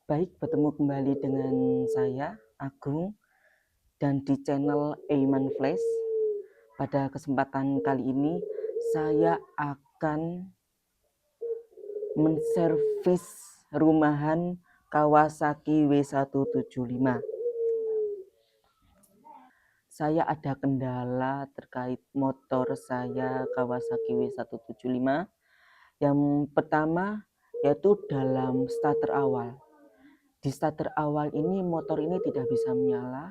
Baik, bertemu kembali dengan saya, Agung, dan di channel Eiman Flash. Pada kesempatan kali ini, saya akan menservis rumahan Kawasaki W175. Saya ada kendala terkait motor saya Kawasaki W175. Yang pertama, yaitu dalam starter awal. Di starter awal ini motor ini tidak bisa menyala,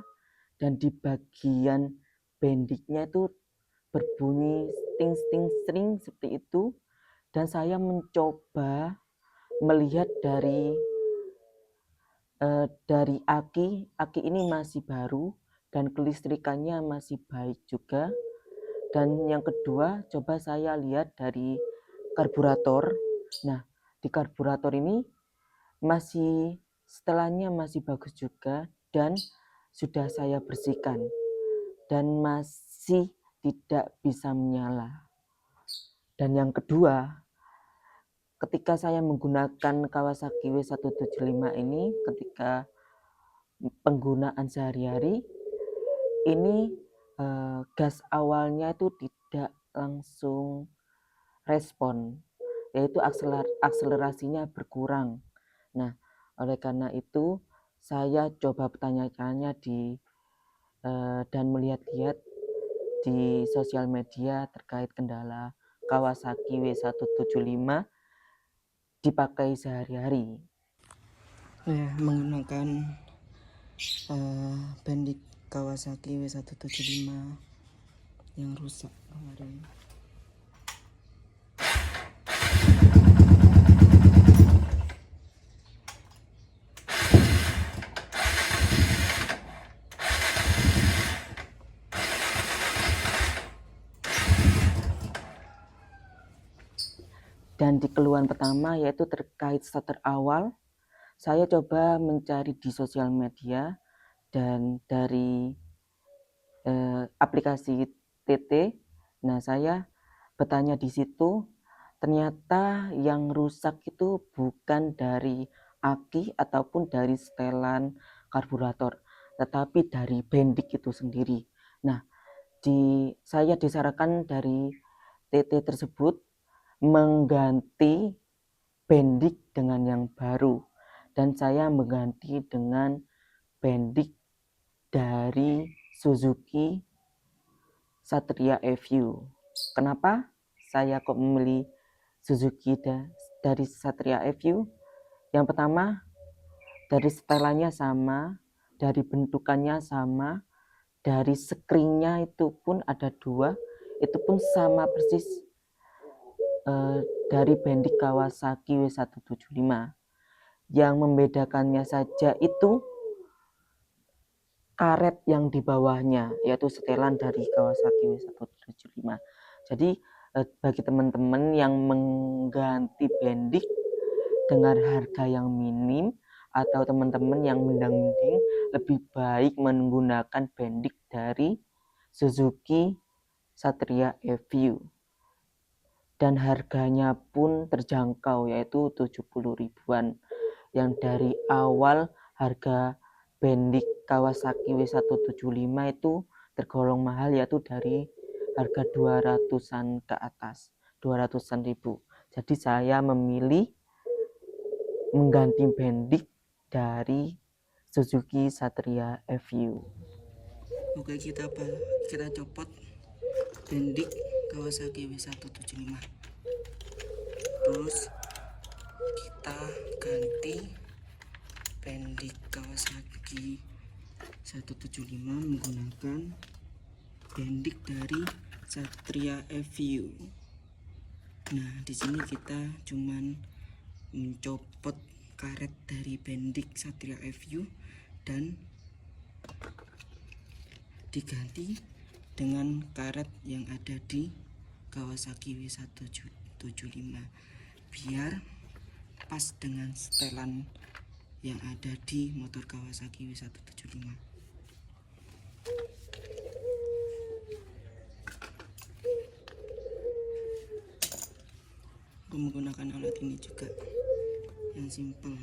dan di bagian bendiknya itu berbunyi sting sting string seperti itu. Dan saya mencoba melihat dari aki ini masih baru dan kelistrikannya masih baik juga. Dan yang kedua, coba saya lihat dari karburator. Nah, di karburator ini masih setelannya masih bagus juga dan sudah saya bersihkan dan masih tidak bisa menyala. Dan yang kedua, ketika saya menggunakan Kawasaki W175 ini, ketika penggunaan sehari-hari, ini gas awalnya itu tidak langsung respon, yaitu akselerasinya berkurang. Nah, oleh karena itu saya coba bertanya-tanya dan melihat-lihat di sosial media terkait kendala Kawasaki W175 dipakai sehari-hari. Saya menggunakan bendik Kawasaki W175 yang rusak kemarin. Dan di keluhan pertama yaitu terkait starter awal, saya coba mencari di sosial media dan dari aplikasi TT. Nah, saya bertanya di situ, ternyata yang rusak itu bukan dari aki ataupun dari setelan karburator, tetapi dari bendik itu sendiri. Nah, saya disarankan dari TT tersebut mengganti bendik dengan yang baru, dan saya mengganti dengan bendik dari Suzuki Satria FU. Kenapa saya kok memilih Suzuki dari Satria FU? Yang pertama, dari setelannya sama, dari bentukannya sama, dari screennya itu pun ada dua, itu pun sama persis dari bendik Kawasaki W175. Yang membedakannya saja itu karet yang di bawahnya, yaitu setelan dari Kawasaki W175. Jadi bagi teman-teman yang mengganti bendik dengan harga yang minim, atau teman-teman yang mending lebih baik menggunakan bendik dari Suzuki Satria FU. Dan harganya pun terjangkau, yaitu 70 ribuan. Yang dari awal harga bendik Kawasaki W175 itu tergolong mahal, yaitu dari harga 200-an ke atas, 200-an ribu. Jadi saya memilih mengganti bendik dari Suzuki Satria FU. Oke, kita copot bendik Kawasaki W175. Terus kita ganti bendik Kawasaki 175 menggunakan bendik dari Satria FU. Nah, di sini kita cuman mencopot karet dari bendik Satria FU dan diganti dengan karet yang ada di Kawasaki W175 biar pas dengan setelan yang ada di motor Kawasaki W175. Aku menggunakan alat ini juga yang simple.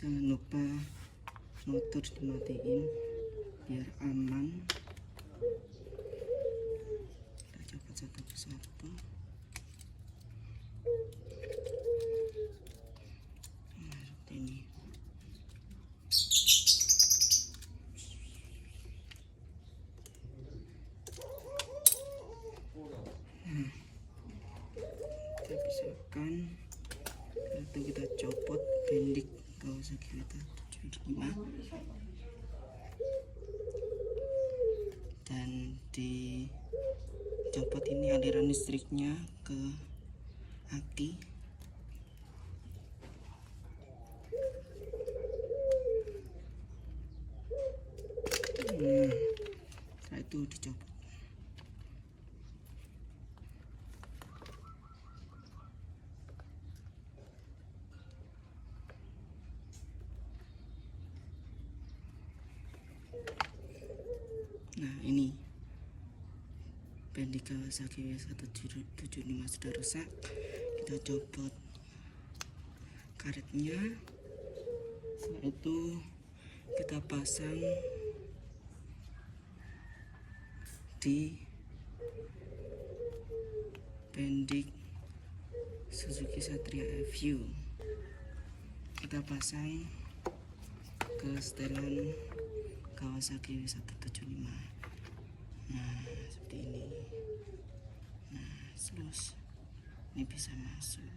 Jangan lupa motor dimatiin biar aman. Kita copot satu persatu. Nah, seperti ini. Nah, kita pisahkan. Lalu kita copot pendik Kawasaki W775 dan dicopot ini aliran listriknya ke aki. Setelah itu dicopot. Nah, ini pendik Kawasaki W175 sudah rusak. Kita copot karetnya. Setelah itu kita pasang di pendik Suzuki Satria FU. Kita pasang ke setelan Kawasaki W175. Nah, seperti ini. Nah, selus ini bisa masuk.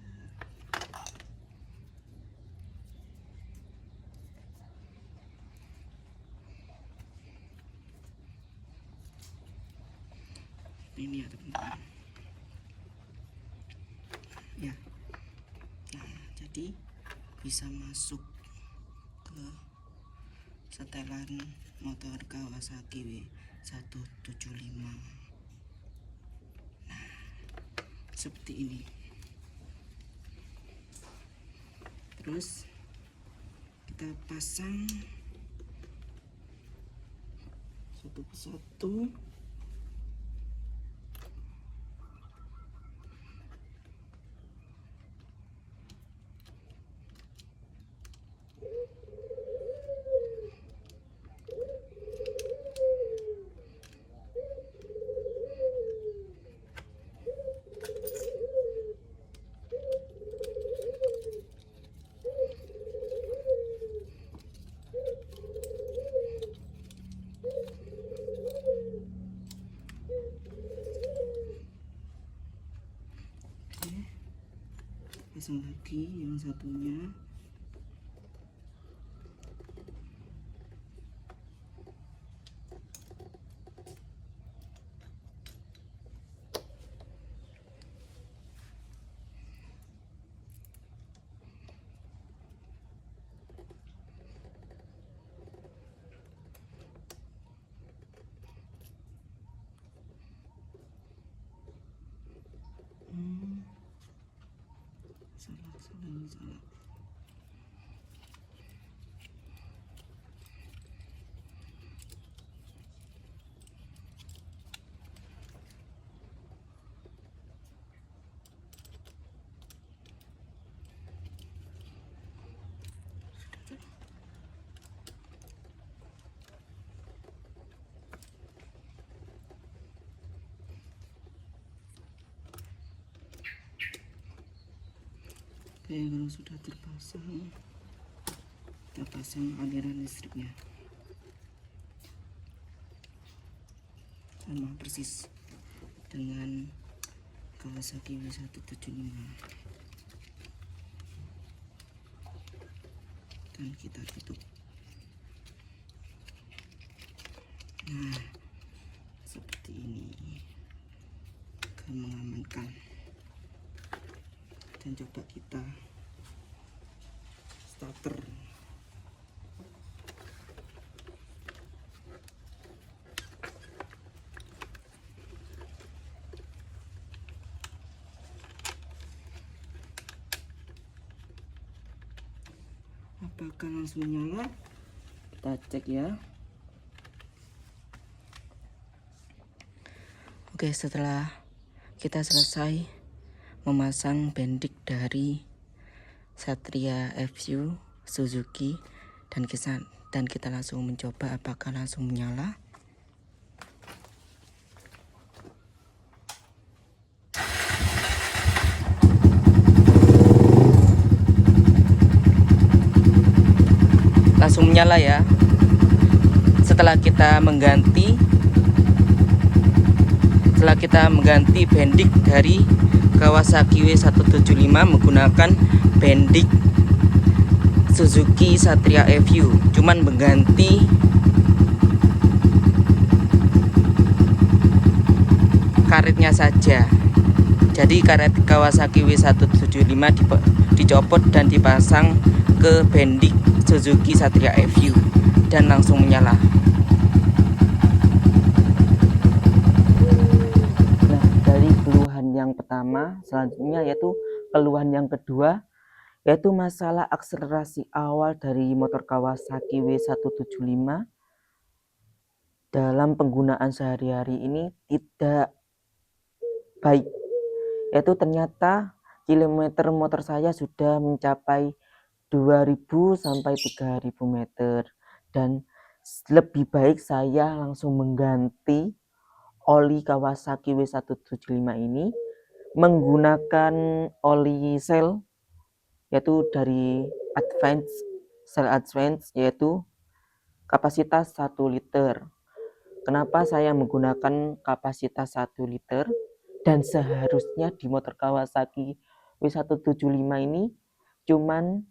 Ini ya teman-teman ya. Nah, jadi bisa masuk ke setelan motor Kawasaki W175. Nah, seperti ini. Terus kita pasang satu persatu. Pasang lagi yang satunya. Salah. Oke, kalau sudah terpasang, kita pasang aliran listriknya. Sama persis dengan Kawasaki W175. Dan kita tutup. Nah, seperti ini. Akan mengamankan. Dan coba kita starter. Apakah langsung nyala? Kita cek ya. Oke, setelah kita selesai memasang bendik dari Satria FU Suzuki, dan kita langsung mencoba apakah langsung menyala. Langsung menyala ya. Setelah kita mengganti bendik dari Kawasaki W175 menggunakan bendik Suzuki Satria FU, cuman mengganti karetnya saja. Jadi karet Kawasaki W175 dicopot dan dipasang ke bendik Suzuki Satria FU dan langsung menyala. Nah, dari keluhan yang pertama, selanjutnya yaitu keluhan yang kedua, yaitu masalah akselerasi awal dari motor Kawasaki W175 dalam penggunaan sehari-hari ini tidak baik. Yaitu ternyata kilometer motor saya sudah mencapai 2000 sampai 3000 meter, dan lebih baik saya langsung mengganti oli Kawasaki W175 ini menggunakan oli Shell, yaitu dari Shell Advance, yaitu kapasitas 1 liter. Kenapa saya menggunakan kapasitas 1 liter dan seharusnya di motor Kawasaki W175 ini cuman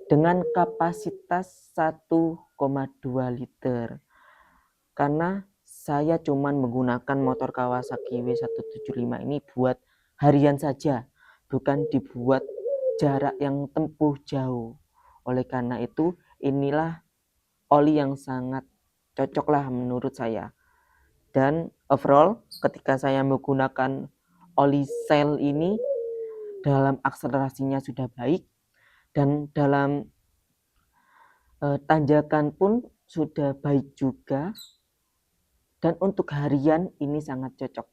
dengan kapasitas 1,2 liter, karena saya cuman menggunakan motor Kawasaki W175 ini buat harian saja, bukan dibuat jarak yang tempuh jauh. Oleh karena itu, inilah oli yang sangat cocok lah menurut saya. Dan overall, ketika saya menggunakan oli Shell ini, dalam akselerasinya sudah baik, dan dalam tanjakan pun sudah baik juga, dan untuk harian ini sangat cocok.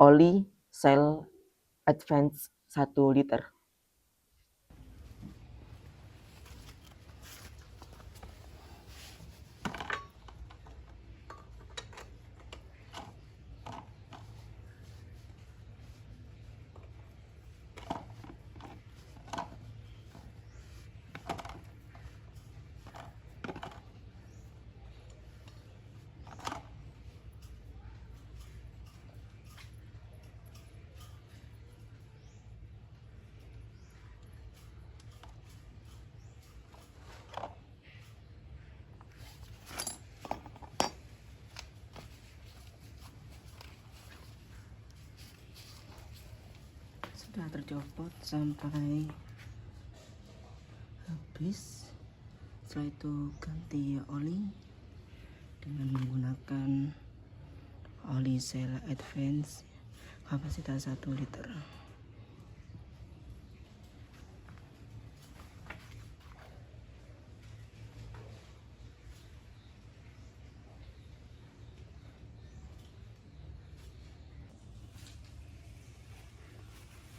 Oli Shell Advance 1 liter. Sudah tercopot sampai habis. Setelah itu ganti oli dengan menggunakan oli Shell Advance kapasitas 1 liter.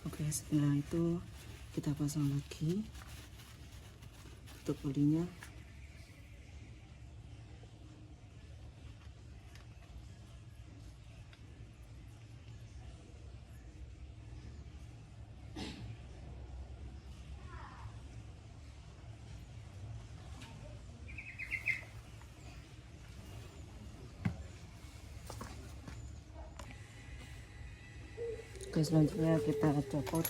Oke, setelah itu kita pasang lagi untuk olinya. Oke, selanjutnya kita copot.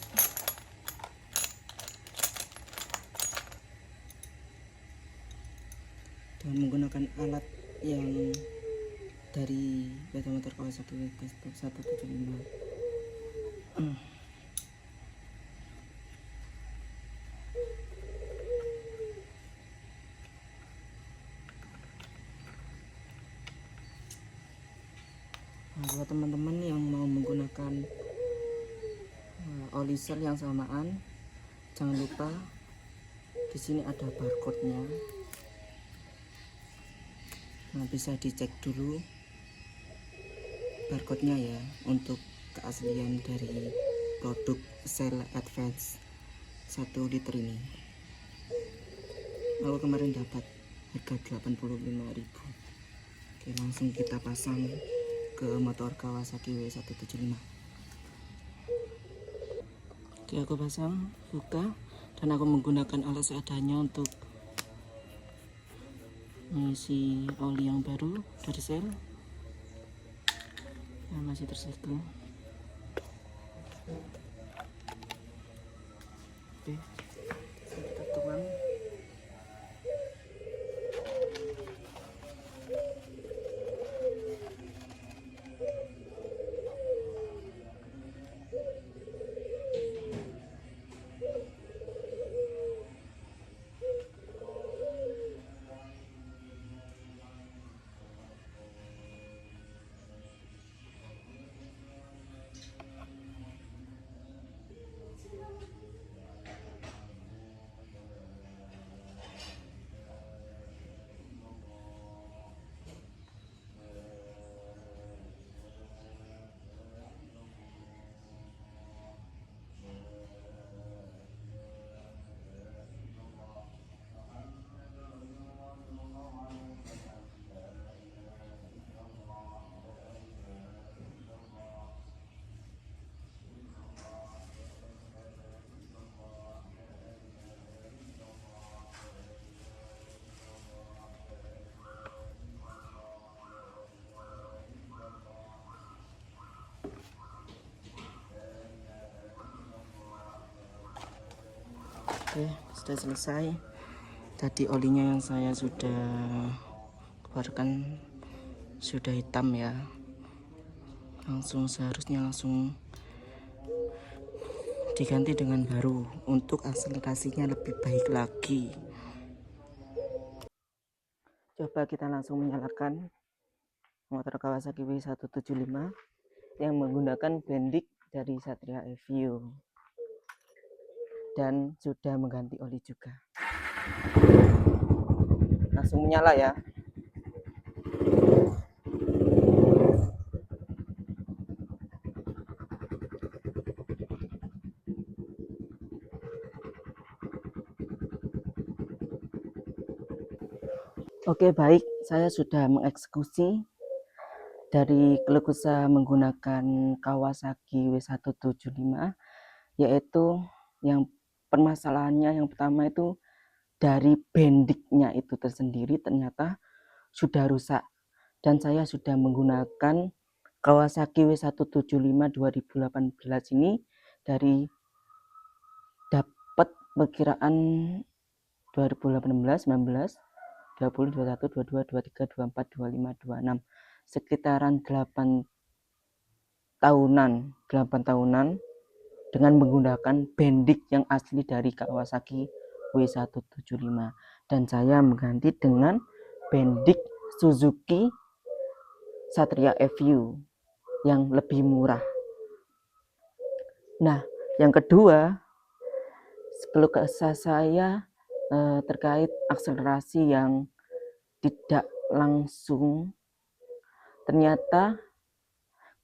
Dengan menggunakan alat yang dari motor Kawasaki W175. Nah, buat teman-teman yang mau menggunakan oli Shell yang samaan, jangan lupa di sini ada barcode-nya. Nah, bisa dicek dulu barcode-nya ya untuk keaslian dari produk Shell Advance. 1 liter ini. Aku kemarin dapat harga 85.000. Oke, langsung kita pasang ke motor Kawasaki W175. Oke, aku pasang, buka, dan aku menggunakan alat seadanya untuk mengisi oli yang baru dari sel yang masih tersegel. Oke, kita tuang. Oke, sudah selesai. Tadi olinya yang saya sudah keluarkan sudah hitam ya. Seharusnya langsung diganti dengan baru untuk akselerasinya lebih baik lagi. Coba kita langsung menyalakan motor Kawasaki W175 yang menggunakan bendik dari Satria Evio dan sudah mengganti oli juga. Langsung menyala ya. Oke, baik, saya sudah mengeksekusi dari keluh kesah menggunakan Kawasaki W175, yaitu yang permasalahannya yang pertama itu dari bendiknya itu tersendiri ternyata sudah rusak, dan saya sudah menggunakan Kawasaki W175 2018 ini dari dapat perkiraan 2018, 19, 20, 21, 22, 23, 24, 25, 26, sekitaran 8 tahunan dengan menggunakan bendik yang asli dari Kawasaki W175, dan saya mengganti dengan bendik Suzuki Satria Evio yang lebih murah. Nah, yang kedua, keluh kesah saya terkait akselerasi yang tidak langsung. Ternyata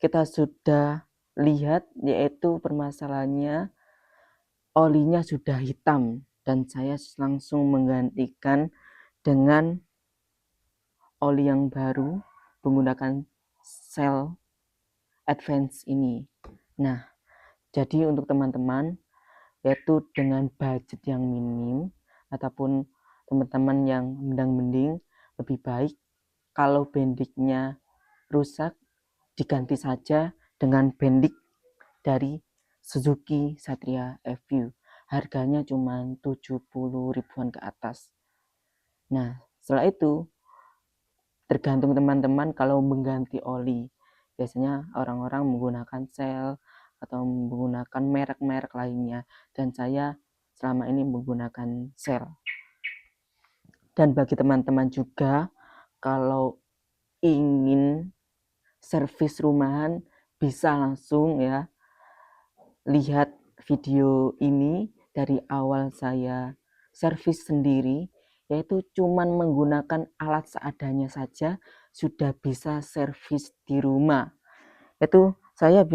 kita sudah lihat, yaitu permasalahannya olinya sudah hitam, dan saya langsung menggantikan dengan oli yang baru menggunakan sel advance ini. Nah, jadi untuk teman-teman, yaitu dengan budget yang minim ataupun teman-teman yang mending lebih baik kalau bendiknya rusak diganti saja dengan bendik dari Suzuki Satria Evio. Harganya cuma 70 ribuan ke atas. Nah, setelah itu tergantung teman-teman kalau mengganti oli. Biasanya orang-orang menggunakan sel atau menggunakan merek-merek lainnya, dan saya selama ini menggunakan sel. Dan bagi teman-teman juga, kalau ingin servis rumahan bisa langsung ya lihat video ini dari awal saya servis sendiri, yaitu cuman menggunakan alat seadanya saja sudah bisa servis di rumah. Itu saya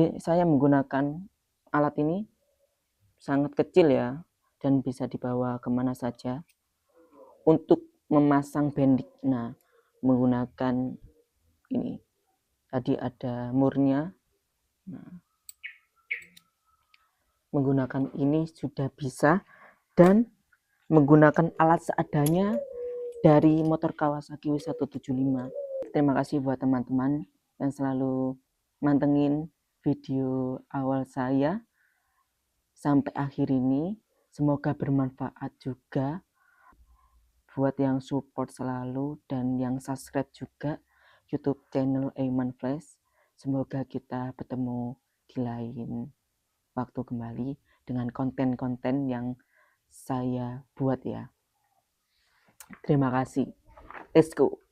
menggunakan alat ini sangat kecil ya, dan bisa dibawa kemana saja. Untuk memasang bendik, nah menggunakan ini tadi ada murnya. Nah, menggunakan ini sudah bisa, dan menggunakan alat seadanya dari motor Kawasaki W175. Terima kasih buat teman-teman yang selalu mantengin video awal saya sampai akhir ini. Semoga bermanfaat juga buat yang support selalu dan yang subscribe juga YouTube channel Aiman Flash. Semoga kita bertemu di lain waktu kembali dengan konten-konten yang saya buat ya. Terima kasih. Let's go.